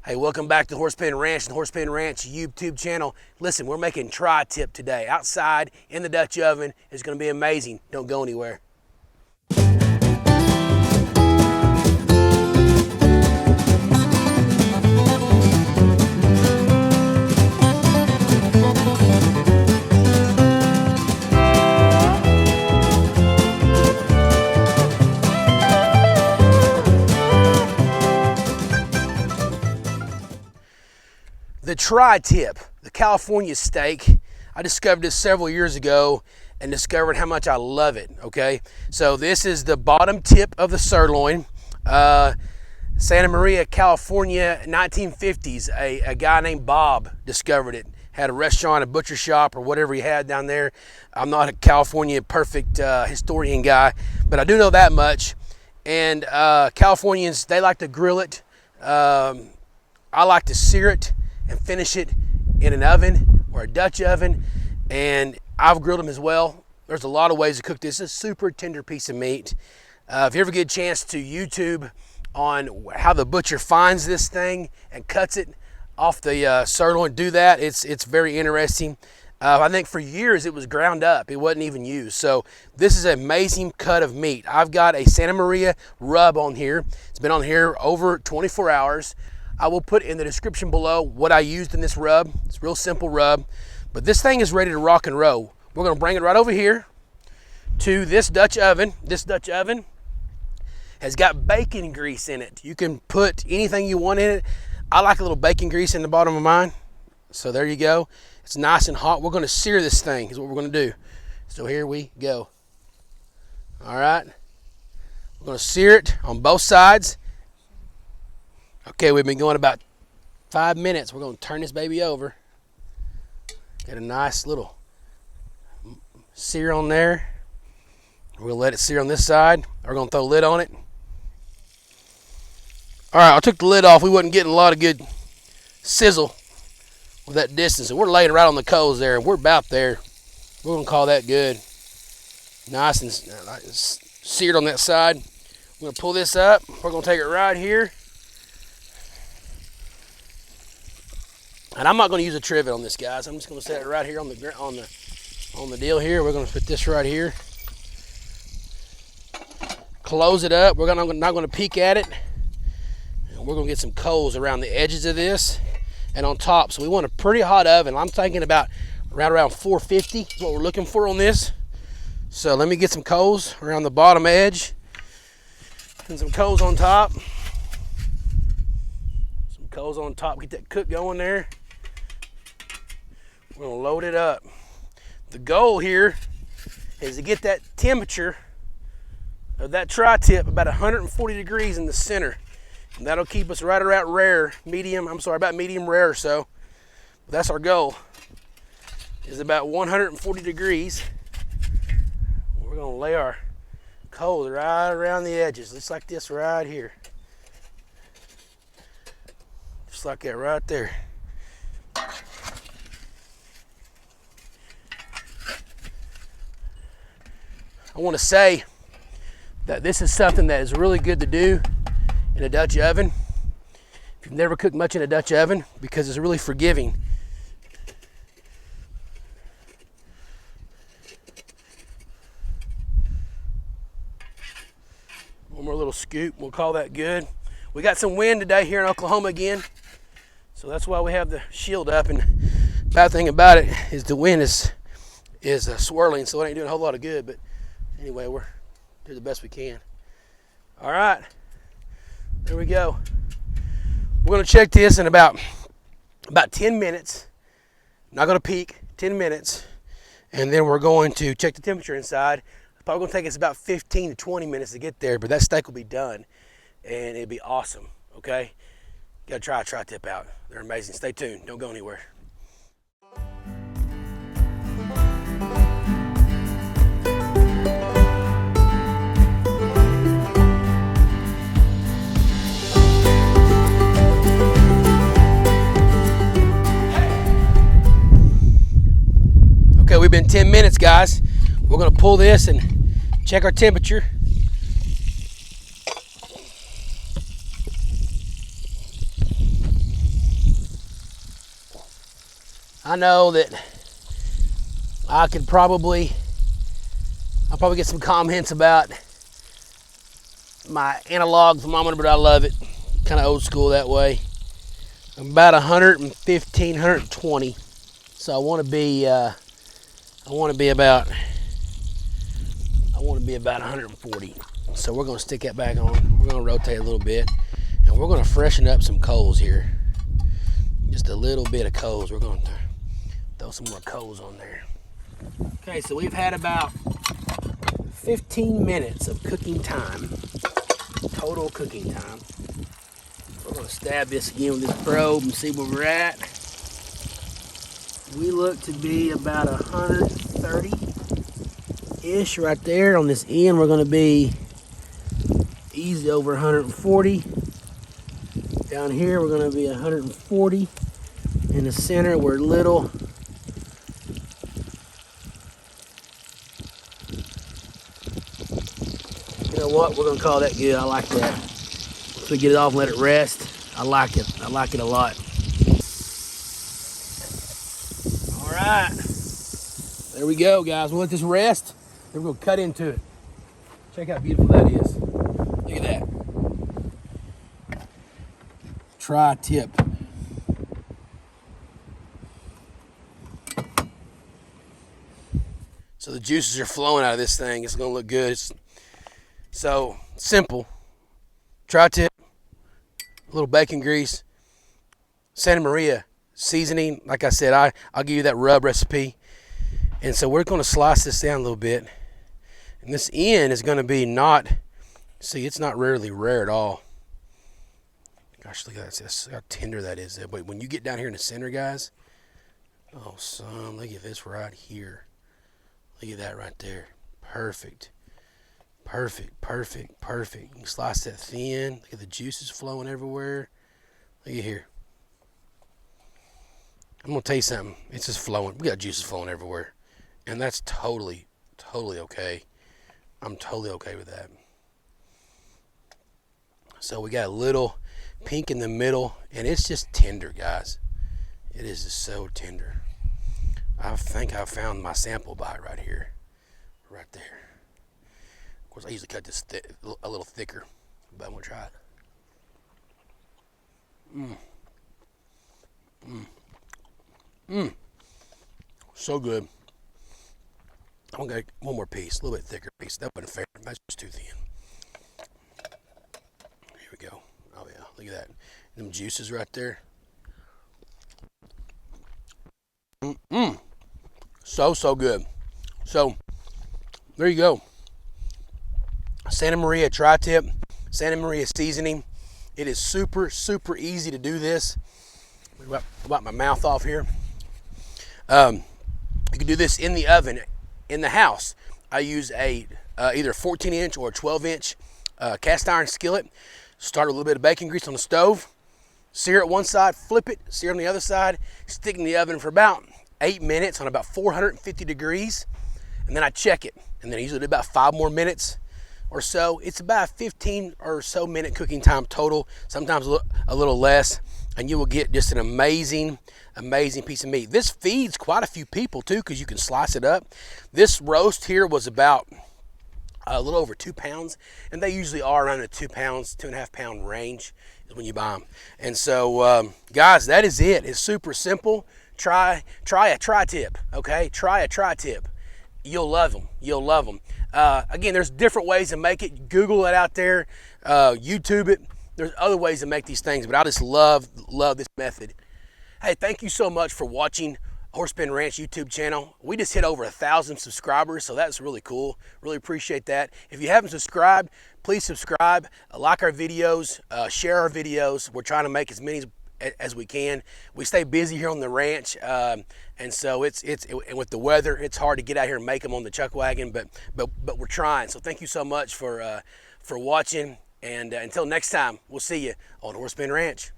Hey, welcome back to Horsepen Ranch and Horsepen Ranch YouTube channel. Listen, we're making tri-tip today. Outside in the Dutch oven. It's gonna be amazing. Don't go anywhere. The tri-tip, the California steak, I discovered this several years ago and discovered how much I love it, okay? So this is the bottom tip of the sirloin. Santa Maria, California, 1950s, a guy named Bob discovered it. Had a restaurant, a butcher shop, or whatever he had down there. I'm not a California perfect historian guy, but I do know that much. And Californians, they like to grill it. I like to sear it and finish it in an oven or a Dutch oven, and I've grilled them as well. There's a lot of ways to cook this. It's a super tender piece of meat. If you ever get a chance to YouTube on how the butcher finds this thing and cuts it off the sirloin, do that. It's very interesting. I think for years it was ground up. It wasn't even used. So this is an amazing cut of meat. I've got a Santa Maria rub on here. It's been on here over 24 hours. I will put in the description below what I used in this rub. It's a real simple rub, but this thing is ready to rock and roll. We're gonna bring it right over here to this Dutch oven. This Dutch oven has got bacon grease in it. You can put anything you want in it. I like a little bacon grease in the bottom of mine. So there you go. It's nice and hot. We're gonna sear this thing is what we're gonna do. So here we go. All right, we're gonna sear it on both sides. Okay, we've been going about 5 minutes. We're going to turn this baby over. Get a nice little sear on there. We're going to let it sear on this side. We're going to throw a lid on it. All right, I took the lid off. We wasn't getting a lot of good sizzle with that distance. And we're laying right on the coals there. We're about there. We're going to call that good. Nice and seared on that side. We're going to pull this up. We're going to take it right here. And I'm not going to use a trivet on this, guys. I'm just going to set it right here on the deal here. We're going to put this right here. Close it up. We're not going to peek at it. And we're going to get some coals around the edges of this and on top. So we want a pretty hot oven. I'm thinking about around 450 is what we're looking for on this. So let me get some coals around the bottom edge and some coals on top. Some coals on top. Get that cook going there. We're gonna load it up. The goal here is to get that temperature of that tri-tip about 140 degrees in the center. And that'll keep us right around about medium rare or so. But that's our goal, is about 140 degrees. We're gonna lay our coals right around the edges, just like this right here. Just like that right there. I want to say that this is something that is really good to do in a Dutch oven. If you've never cooked much in a Dutch oven, because it's really forgiving. One more little scoop, we'll call that good. We got some wind today here in Oklahoma again, so that's why we have the shield up. And the bad thing about it is the wind is swirling, so it ain't doing a whole lot of good. But anyway, we're doing the best we can. All right, there we go. We're gonna check this in about 10 minutes. Not gonna peek, 10 minutes. And then we're going to check the temperature inside. It's probably gonna take us about 15 to 20 minutes to get there, but that steak will be done and it'll be awesome, okay? You gotta try a tri-tip out. They're amazing. Stay tuned, don't go anywhere. Okay, we've been 10 minutes, guys. We're gonna pull this and check our temperature. I know that I'll probably get some comments about my analog thermometer, but I love it. Kind of old school that way. I'm about 115, 120. So I want to be about 140. So we're going to stick that back on. We're going to rotate a little bit, and we're going to freshen up some coals here. Just a little bit of coals. We're going to throw some more coals on there. Okay, so we've had about 15 minutes of cooking time, total cooking time. We're going to stab this again with this probe and see where we're at. We look to be about 130-ish right there. On this end, we're going to be easy over 140. Down here, we're going to be 140. In the center, we're little. You know what? We're going to call that good. I like that. Once we get it off and let it rest, I like it. I like it a lot. All right. There we go, guys. We'll let this rest. Then we're going to cut into it. Check how beautiful that is. Look at that. Tri-tip. So the juices are flowing out of this thing. It's going to look good. So simple. Tri-tip, a little bacon grease, Santa Maria seasoning. Like I said, I'll give you that rub recipe. And so we're going to slice this down a little bit. And this end is going to be see, it's not rarely rare at all. Gosh, look at that. That's how tender that is. But when you get down here in the center, guys, oh, son, look at this right here. Look at that right there. Perfect. Perfect, perfect, perfect. You can slice that thin. Look at the juices flowing everywhere. Look at here. I'm going to tell you something. It's just flowing. We got juices flowing everywhere. And that's totally okay. I'm totally okay with that. So we got a little pink in the middle, and it's just tender, guys. It is just so tender. I think I found my sample bite right here. Right there. Of course, I usually cut this a little thicker, but I'm going to try it. So good. I'm going to get one more piece, a little bit thicker piece. That wasn't fair. That's just too thin. Here we go. Oh, yeah. Look at that. Them juices right there. So good. So, there you go. Santa Maria Tri-tip, Santa Maria seasoning. It is super easy to do this. Wipe my mouth off here. You can do this in the oven, in the house. I use a either a 14-inch or a 12-inch cast iron skillet. Start with a little bit of bacon grease on the stove. Sear it one side, flip it, sear on the other side. Stick it in the oven for about 8 minutes on about 450 degrees. And then I check it. And then I usually do about 5 more minutes or so. It's about a 15 or so minute cooking time total, sometimes a little less, and you will get just an amazing piece of meat. This feeds quite a few people too, because you can slice it up. This roast here was about a little over 2 pounds, and they usually are around the 2 pounds, 2.5 pound range is when you buy them. And so, guys, that is it. It's super simple. Try a tri-tip, okay? Try a tri-tip. You'll love them. You'll love them. Again, there's different ways to make it. Google it out there. YouTube it. There's other ways to make these things, but I just love this method. Hey, thank you so much for watching Horsepen Ranch YouTube channel. We just hit over 1,000 subscribers, so that's really cool. Really appreciate that. If you haven't subscribed, please subscribe. Like our videos. Share our videos. We're trying to make as many as we can. We stay busy here on the ranch, and so it's with the weather, it's hard to get out here and make them on the chuck wagon, but we're trying. So thank you so much for watching, and until next time, we'll see you on Horsepen Ranch.